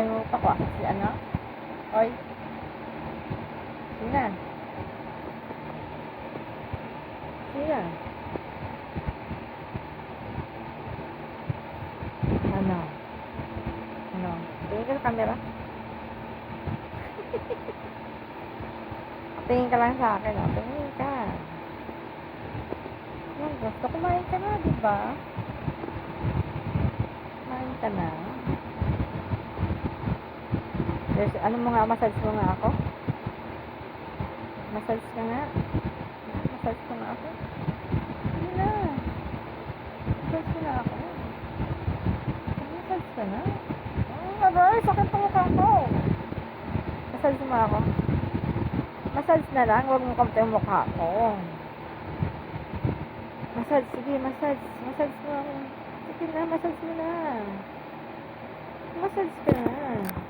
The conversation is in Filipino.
Ayaw mo pakuha si ano? Oy. Sina? Sina? Ano? Ano? Tingin ka sa camera? Tingin ka lang sa akin, oh. Tingin ka. Yan, gusto kumain ka na, di ba? Kumain ka na. There's, ano mo nga, massage mo nga ako? Massage ka nga. Massage ko nga ako. Hindi na. Massage ko na ako. Massage ka na. Aray, sakit ang mukha ko. Massage mo ako. Massage na lang, huwag mo kamta yung mukha ko. Massage, sige, massage. Massage mo ako. Sige na, massage mo na. Massage ka na.